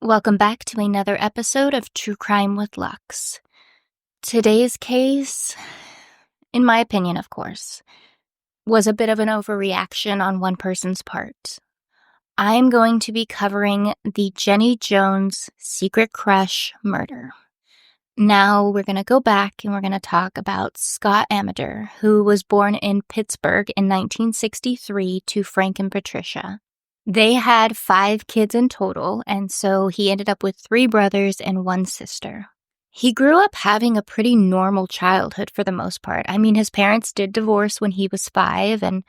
Welcome back to another episode of True Crime with Lux. Today's case, in my opinion, of course, was a bit of an overreaction on one person's part. I'm going to be covering the Jenny Jones secret crush murder. Now we're going to go back and we're going to talk about Scott Amedure, who was born in Pittsburgh in 1963 to Frank and Patricia. They had 5 kids in total, and so he ended up with 3 brothers and 1 sister. He grew up having a pretty normal childhood for the most part. I mean, his parents did divorce when he was 5, and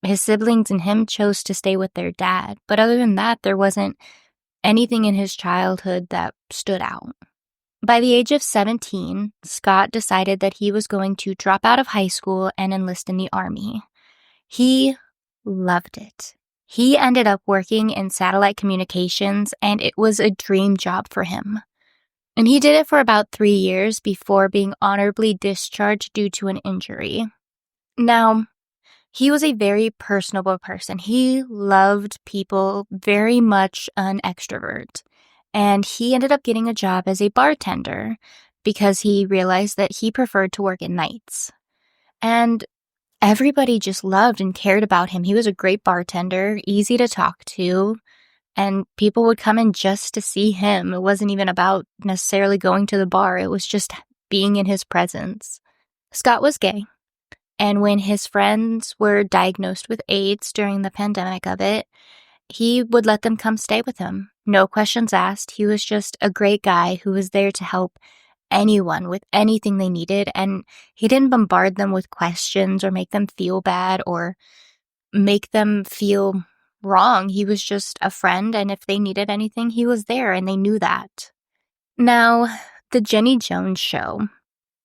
his siblings and him chose to stay with their dad. But other than that, there wasn't anything in his childhood that stood out. By the age of 17, Scott decided that he was going to drop out of high school and enlist in the Army. He loved it. He ended up working in satellite communications, and it was a dream job for him. And he did it for about 3 years before being honorably discharged due to an injury. Now, he was a very personable person. He loved people, very much an extrovert. And he ended up getting a job as a bartender because he realized that he preferred to work at nights. And everybody just loved and cared about him. He was a great bartender, easy to talk to, and people would come in just to see him. It wasn't even about necessarily going to the bar. It was just being in his presence. Scott was gay, and when his friends were diagnosed with AIDS during the pandemic of it, he would let them come stay with him. No questions asked. He was just a great guy who was there to help anyone with anything they needed, and he didn't bombard them with questions or make them feel bad or make them feel wrong. He was just a friend, and if they needed anything, he was there, and they knew that. Now, the Jenny Jones show,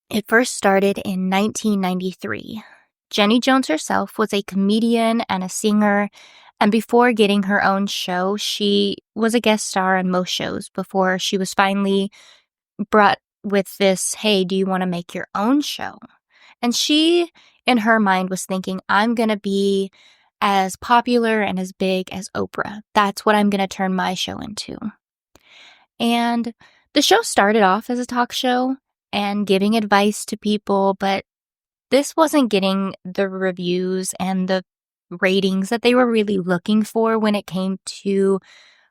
it first started in 1993. Jenny Jones herself was a comedian and a singer, and before getting her own show, she was a guest star on most shows before she was finally brought with this, hey, do you want to make your own show? And she, in her mind, was thinking, I'm going to be as popular and as big as Oprah. That's what I'm going to turn my show into. And the show started off as a talk show and giving advice to people, but this wasn't getting the reviews and the ratings that they were really looking for when it came to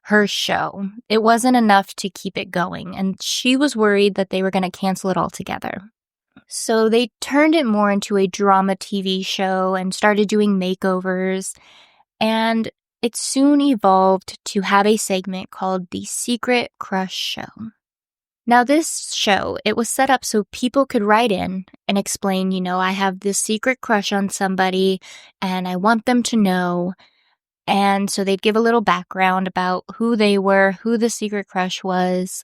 her show. It wasn't enough to keep it going, and she was worried that they were going to cancel it altogether. So they turned it more into a drama TV show and started doing makeovers, and it soon evolved to have a segment called the Secret Crush Show. Now this show, it was set up so people could write in and explain, I have this secret crush on somebody and I want them to know. And so they'd give a little background about who they were, who the secret crush was,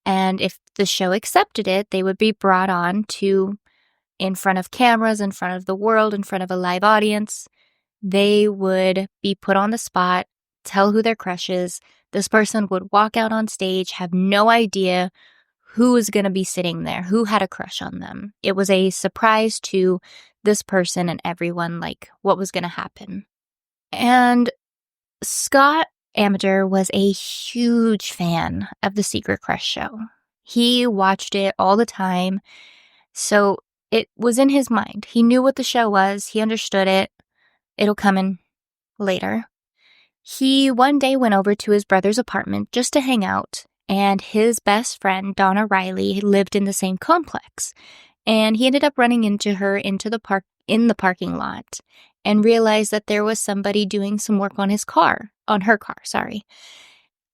and if the show accepted it, they would be brought on to, in front of cameras, in front of the world, in front of a live audience. They would be put on the spot, tell who their crush is. This person would walk out on stage, have no idea who was going to be sitting there, who had a crush on them. It was a surprise to this person and everyone, like what was going to happen. And Scott Amedure was a huge fan of the Secret Crush show. He watched it all the time, so it was in his mind. He knew what the show was. He understood it. It'll come in later. He one day went over to his brother's apartment just to hang out, and his best friend, Donna Riley, lived in the same complex. And he ended up running into her in the parking lot and realized that there was somebody doing some work on her car.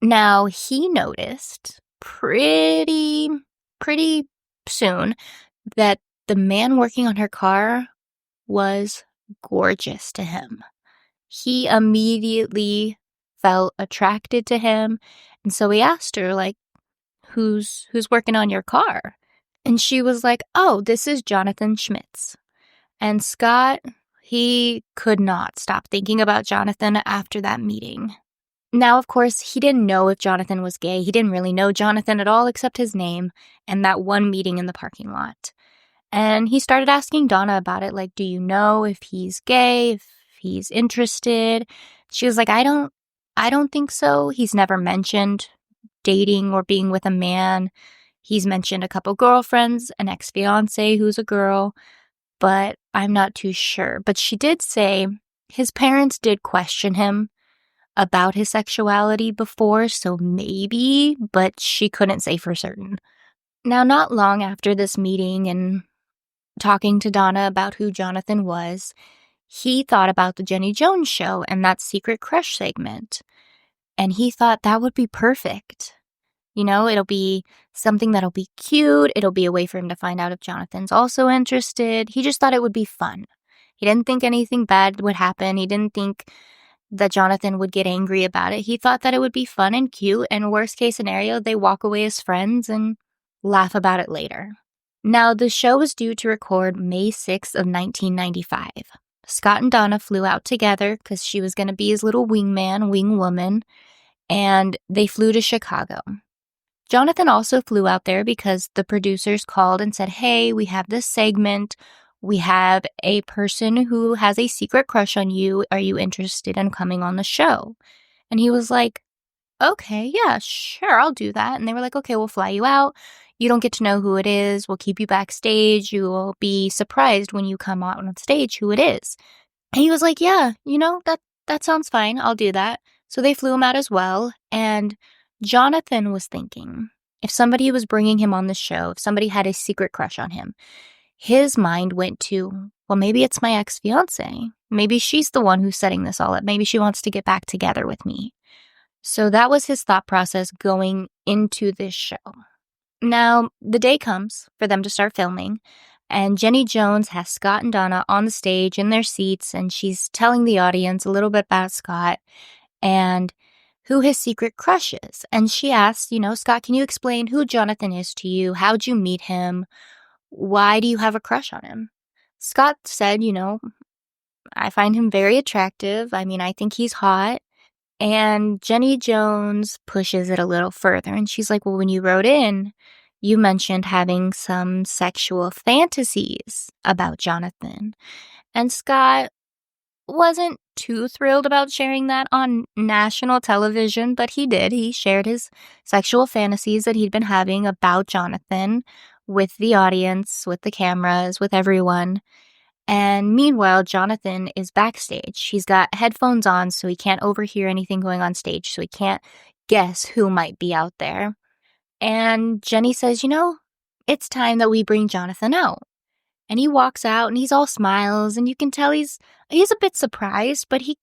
Now, he noticed pretty soon that the man working on her car was gorgeous to him. He immediately felt attracted to him, and so he asked her, like, who's working on your car? And she was like, oh, this is Jonathan Schmitz. And Scott, he could not stop thinking about Jonathan after that meeting. Now, of course, he didn't know if Jonathan was gay. He didn't really know Jonathan at all except his name and that one meeting in the parking lot. And he started asking Donna about it, like, do you know if he's gay, if he's interested? She was like, I don't think so. He's never mentioned dating or being with a man. He's mentioned a couple girlfriends, an ex-fiance who's a girl, but I'm not too sure. But she did say his parents did question him about his sexuality before, so maybe, but she couldn't say for certain. Now, not long after this meeting and talking to Donna about who Jonathan was, he thought about the Jenny Jones show and that secret crush segment. And he thought that would be perfect. You know, it'll be something that'll be cute. It'll be a way for him to find out if Jonathan's also interested. He just thought it would be fun. He didn't think anything bad would happen. He didn't think that Jonathan would get angry about it. He thought that it would be fun and cute, and worst case scenario, they walk away as friends and laugh about it later. Now, the show was due to record May 6th of 1995. Scott and Donna flew out together because she was going to be his little wingman, wingwoman, and they flew to Chicago. Jonathan also flew out there because the producers called and said, hey, we have this segment. We have a person who has a secret crush on you. Are you interested in coming on the show? And he was like, okay, yeah, sure, I'll do that. And they were like, okay, we'll fly you out. You don't get to know who it is. We'll keep you backstage. You will be surprised when you come out on stage who it is. And he was like, yeah, that sounds fine. I'll do that. So they flew him out as well. And Jonathan was thinking, if somebody was bringing him on the show, if somebody had a secret crush on him, his mind went to, well, maybe it's my ex-fiance. Maybe she's the one who's setting this all up. Maybe she wants to get back together with me. So that was his thought process going into this show. Now, the day comes for them to start filming, and Jenny Jones has Scott and Donna on the stage in their seats, and she's telling the audience a little bit about Scott and who his secret crush is. And she asks, Scott, can you explain who Jonathan is to you? How'd you meet him? Why do you have a crush on him? Scott said, I find him very attractive. I think he's hot. And Jenny Jones pushes it a little further. And she's like, well, when you wrote in, you mentioned having some sexual fantasies about Jonathan. And Scott wasn't too thrilled about sharing that on national television, but he did. He shared his sexual fantasies that he'd been having about Jonathan with the audience, with the cameras, with everyone. And meanwhile, Jonathan is backstage. He's got headphones on, so he can't overhear anything going on stage, so he can't guess who might be out there. And Jenny says, it's time that we bring Jonathan out. And he walks out, and he's all smiles, and you can tell he's a bit surprised, but he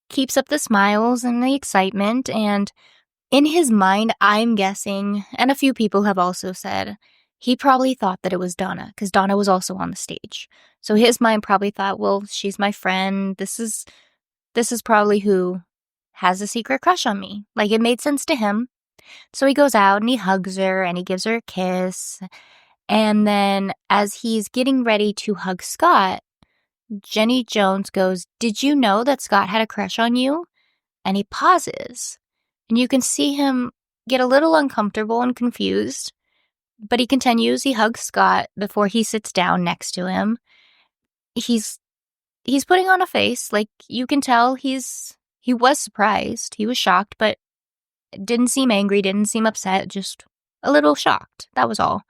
keeps up the smiles and the excitement. And in his mind, I'm guessing, and a few people have also said, he probably thought that it was Donna, because Donna was also on the stage. So his mind probably thought, well, she's my friend. This is probably who has a secret crush on me. Like, it made sense to him. So he goes out and he hugs her and he gives her a kiss. And then as he's getting ready to hug Scott, Jenny Jones goes, did you know that Scott had a crush on you? And he pauses. And you can see him get a little uncomfortable and confused. But he continues. He hugs Scott before he sits down next to him. He's putting on a face. Like, you can tell he was surprised. He was shocked, but didn't seem angry, didn't seem upset, just a little shocked. That was all.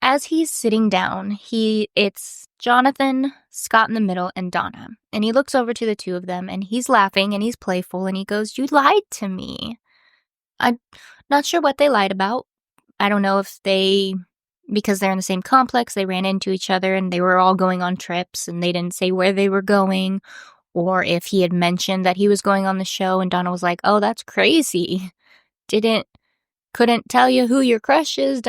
As he's sitting down, it's Jonathan, Scott in the middle, and Donna. And he looks over to the two of them, and he's laughing, and he's playful, and he goes, you lied to me. I'm not sure what they lied about. I don't know if because they're in the same complex, they ran into each other and they were all going on trips and they didn't say where they were going, or if he had mentioned that he was going on the show and Donna was like, oh, that's crazy. Couldn't tell you who your crush is.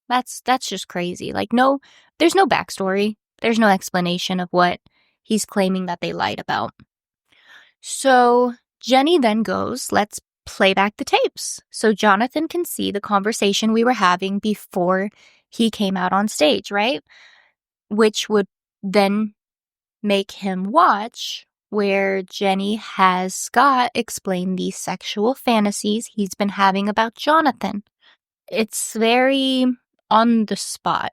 That's just crazy. Like, no, there's no backstory. There's no explanation of what he's claiming that they lied about. So Jenny then goes, let's play back the tapes so Jonathan can see the conversation we were having before he came out on stage, right? Which would then make him watch where Jenny has Scott explain the sexual fantasies he's been having about Jonathan. It's very on the spot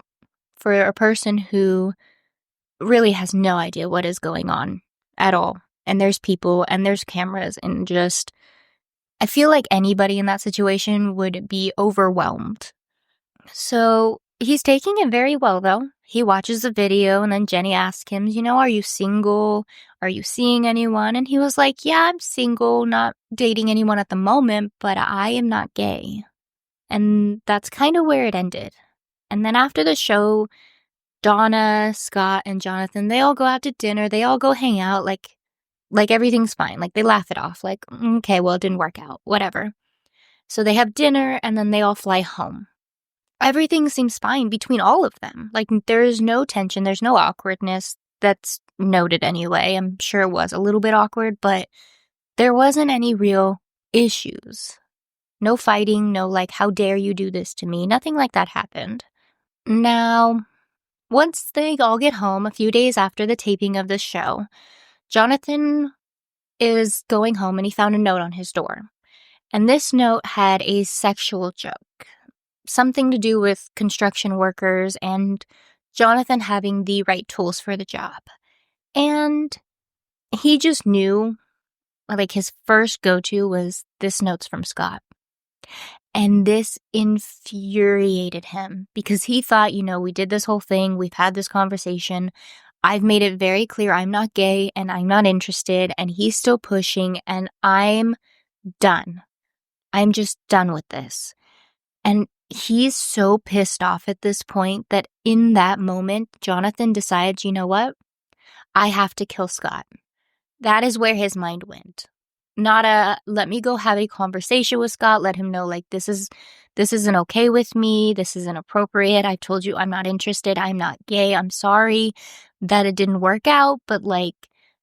for a person who really has no idea what is going on at all. And there's people and there's cameras and just I feel like anybody in that situation would be overwhelmed. So he's taking it very well, though. He watches the video, and then Jenny asks him, are you single? Are you seeing anyone? And he was like, yeah, I'm single, not dating anyone at the moment, but I am not gay. And that's kind of where it ended. And then after the show, Donna, Scott, and Jonathan, they all go out to dinner. They all go hang out like everything's fine. Like they laugh it off. Like, okay, well, it didn't work out. Whatever. So they have dinner and then they all fly home. Everything seems fine between all of them. Like there's no tension. There's no awkwardness. That's noted anyway. I'm sure it was a little bit awkward, but there wasn't any real issues. No fighting. No like, how dare you do this to me? Nothing like that happened. Now, once they all get home, a few days after the taping of the show, Jonathan is going home and he found a note on his door. And this note had a sexual joke, something to do with construction workers and Jonathan having the right tools for the job. And he just knew, like his first go-to was, this note's from Scott. And this infuriated him because he thought, we did this whole thing. We've had this conversation. I've made it very clear I'm not gay and I'm not interested. And he's still pushing and I'm done. I'm just done with this. And he's so pissed off at this point that in that moment, Jonathan decides, you know what? I have to kill Scott. That is where his mind went. Not let me go have a conversation with Scott, let him know like this isn't okay with me, this isn't appropriate. I told you I'm not interested, I'm not gay, I'm sorry that it didn't work out, but like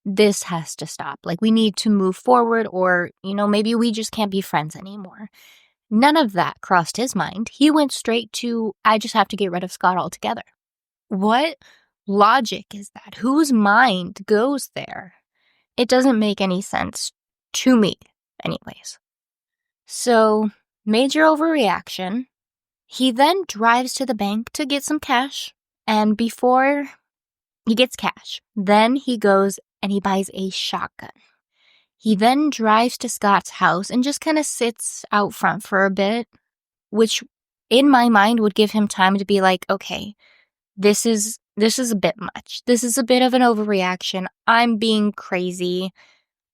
this has to stop. Like we need to move forward or, maybe we just can't be friends anymore. None of that crossed his mind. He went straight to, I just have to get rid of Scott altogether. What logic is that? Whose mind goes there? It doesn't make any sense to me, anyways. So, major overreaction. He then drives to the bank to get some cash. And before he gets cash, then he goes and he buys a shotgun. He then drives to Scott's house and just kind of sits out front for a bit, which in my mind would give him time to be like, okay, this is a bit much. This is a bit of an overreaction. I'm being crazy.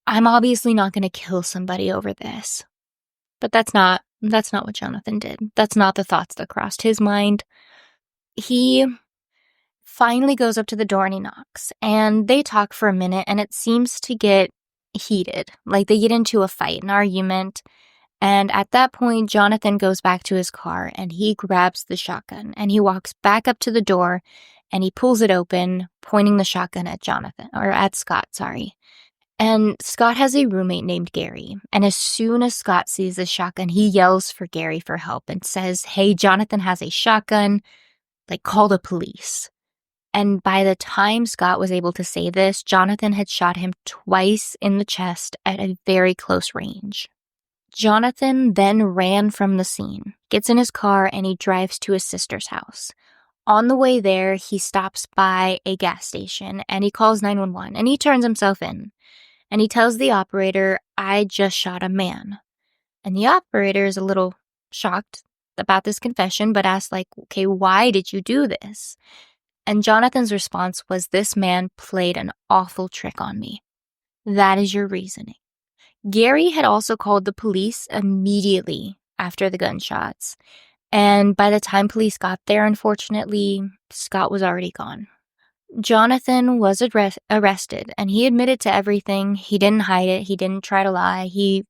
I'm obviously not going to kill somebody over this. But that's not what Jonathan did. That's not the thoughts that crossed his mind. He finally goes up to the door and he knocks. And they talk for a minute and it seems to get heated. Like they get into a fight, an argument. And at that point, Jonathan goes back to his car and he grabs the shotgun and he walks back up to the door and he pulls it open, pointing the shotgun at Scott, sorry. And Scott has a roommate named Gary. And as soon as Scott sees the shotgun, he yells for Gary for help and says, hey, Jonathan has a shotgun, like call the police. And by the time Scott was able to say this, Jonathan had shot him twice in the chest at a very close range. Jonathan then ran from the scene, gets in his car, and he drives to his sister's house. On the way there, he stops by a gas station, and he calls 911, and he turns himself in. And he tells the operator, I just shot a man. And the operator is a little shocked about this confession, but asks, like, okay, why did you do this? And Jonathan's response was, this man played an awful trick on me. That is your reasoning. Gary had also called the police immediately after the gunshots. And by the time police got there, unfortunately, Scott was already gone. Jonathan was arrested, and he admitted to everything. He didn't hide it. He didn't try to lie. He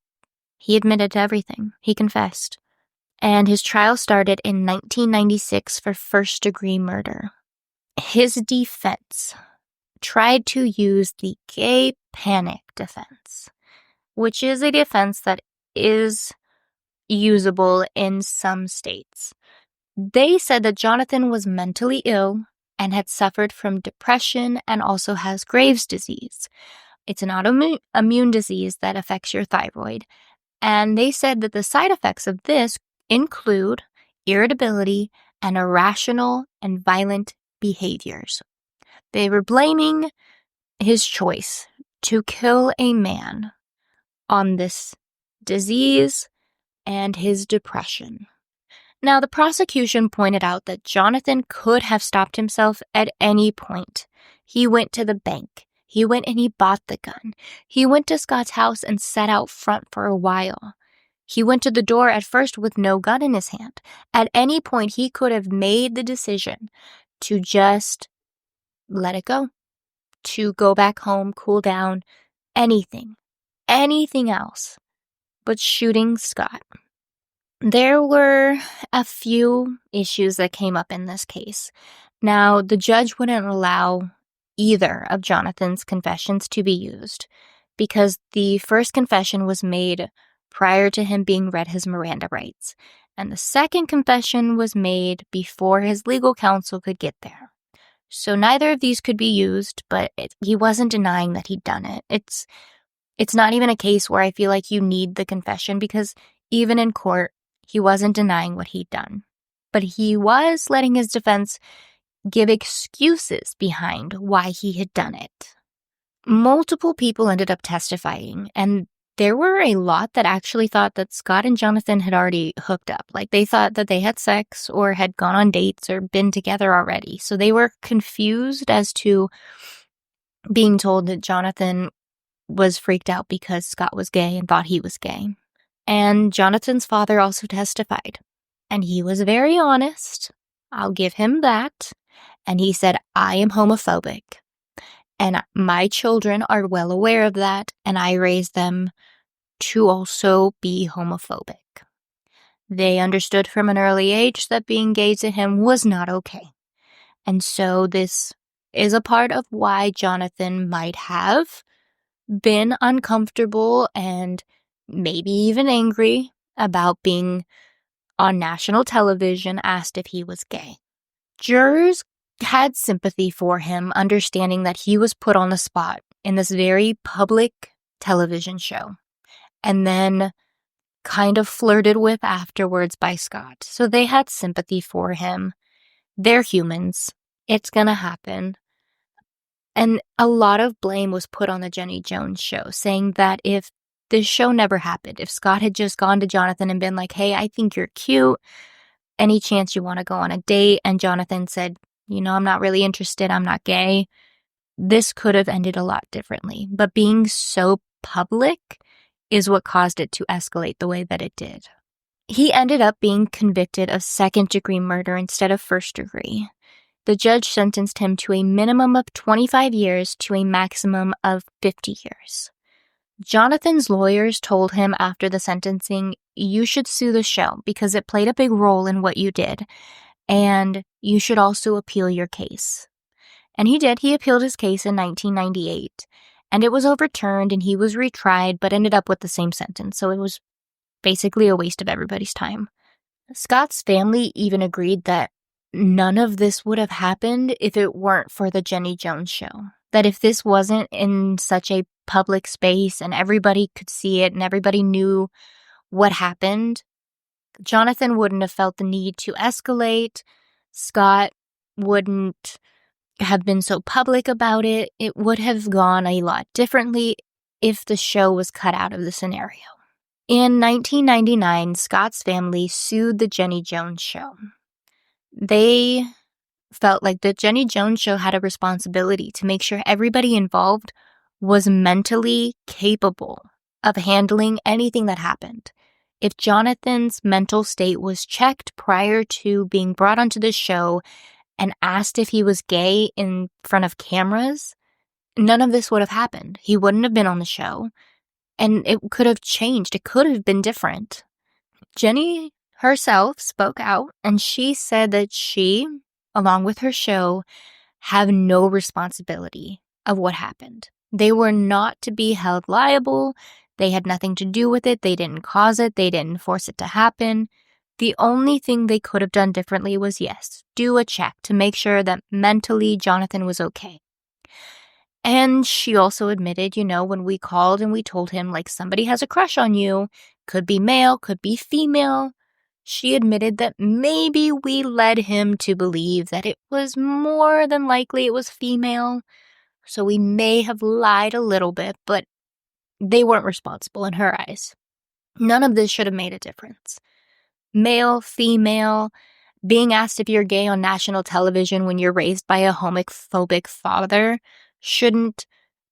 admitted to everything. He confessed. And his trial started in 1996 for first-degree murder. His defense tried to use the gay panic defense, which is a defense that is usable in some states. They said that Jonathan was mentally ill and had suffered from depression and also has Graves' disease. It's an autoimmune disease that affects your thyroid. And they said that the side effects of this include irritability and irrational and violent behaviors. They were blaming his choice to kill a man on this disease, and his depression. Now, the prosecution pointed out that Jonathan could have stopped himself at any point. He went to the bank. He went and he bought the gun. He went to Scott's house and sat out front for a while. He went to the door at first with no gun in his hand. At any point, he could have made the decision to just let it go, to go back home, cool down, anything else but shooting Scott. There were a few issues that came up in this case. Now, the judge wouldn't allow either of Jonathan's confessions to be used because the first confession was made prior to him being read his Miranda rights, and the second confession was made before his legal counsel could get there. So neither of these could be used, but he wasn't denying that he'd done it. It's not even a case where I feel like you need the confession because even in court, he wasn't denying what he'd done. But he was letting his defense give excuses behind why he had done it. Multiple people ended up testifying, and there were a lot that actually thought that Scott and Jonathan had already hooked up. Like, they thought that they had sex or had gone on dates or been together already. So they were confused as to being told that Jonathan was freaked out because Scott was gay and thought he was gay. And Jonathan's father also testified. And he was very honest. I'll give him that. And he said, I am homophobic. And my children are well aware of that. And I raised them to also be homophobic. They understood from an early age that being gay to him was not okay. And so this is a part of why Jonathan might have been uncomfortable and maybe even angry about being on national television asked if he was gay. Jurors had sympathy for him, understanding that he was put on the spot in this very public television show and then kind of flirted with afterwards by Scott. So they had sympathy for him. They're humans. It's gonna happen. And a lot of blame was put on the Jenny Jones show, saying that if this show never happened, if Scott had just gone to Jonathan and been like, hey, I think you're cute, any chance you want to go on a date? And Jonathan said, I'm not really interested, I'm not gay. This could have ended a lot differently. But being so public is what caused it to escalate the way that it did. He ended up being convicted of second-degree murder instead of first-degree. The judge sentenced him to a minimum of 25 years to a maximum of 50 years. Jonathan's lawyers told him after the sentencing, you should sue the show because it played a big role in what you did, and you should also appeal your case. And he did. He appealed his case in 1998, and it was overturned and he was retried but ended up with the same sentence, so it was basically a waste of everybody's time. Scott's family even agreed that none of this would have happened if it weren't for the Jenny Jones show. That if this wasn't in such a public space and everybody could see it and everybody knew what happened, Jonathan wouldn't have felt the need to escalate. Scott wouldn't have been so public about it. It would have gone a lot differently if the show was cut out of the scenario. In 1999, Scott's family sued the Jenny Jones show. They felt like the Jenny Jones show had a responsibility to make sure everybody involved was mentally capable of handling anything that happened. If Jonathan's mental state was checked prior to being brought onto the show and asked if he was gay in front of cameras, none of this would have happened. He wouldn't have been on the show, and it could have changed. It could have been different. Jenny herself spoke out, and she said that she, along with her show, have no responsibility of what happened. They were not to be held liable. They had nothing to do with it. They didn't cause it. They didn't force it to happen. The only thing they could have done differently was, yes, do a check to make sure that mentally Jonathan was okay. And she also admitted, when we called and we told him, like, somebody has a crush on you, could be male, could be female, she admitted that maybe we led him to believe that it was more than likely it was female. So we may have lied a little bit, but they weren't responsible in her eyes. None of this should have made a difference. Male, female, being asked if you're gay on national television when you're raised by a homophobic father shouldn't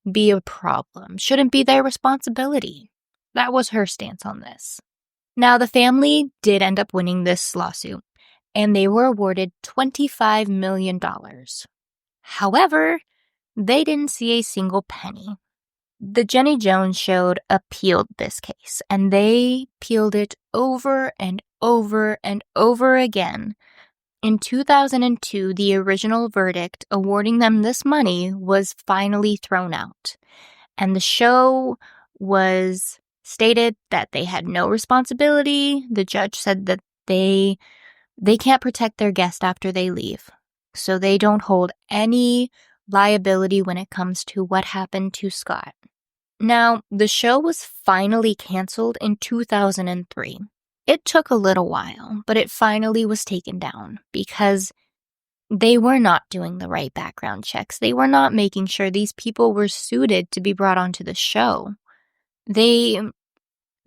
be a problem, shouldn't be their responsibility. That was her stance on this. Now, the family did end up winning this lawsuit, and they were awarded $25 million. However, they didn't see a single penny. The Jenny Jones Show appealed this case, and they appealed it over and over and over again. In 2002, the original verdict awarding them this money was finally thrown out, and the show was stated that they had no responsibility. The judge said that they can't protect their guest after they leave, so they don't hold any liability when it comes to what happened to Scott. Now, the show was finally canceled in 2003. It took a little while, but it finally was taken down because they were not doing the right background checks. They were not making sure these people were suited to be brought onto the show. They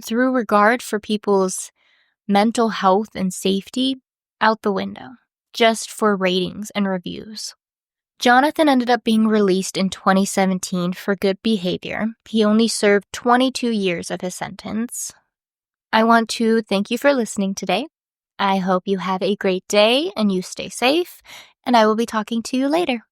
threw regard for people's mental health and safety out the window, just for ratings and reviews. Jonathan ended up being released in 2017 for good behavior. He only served 22 years of his sentence. I want to thank you for listening today. I hope you have a great day and you stay safe, and I will be talking to you later.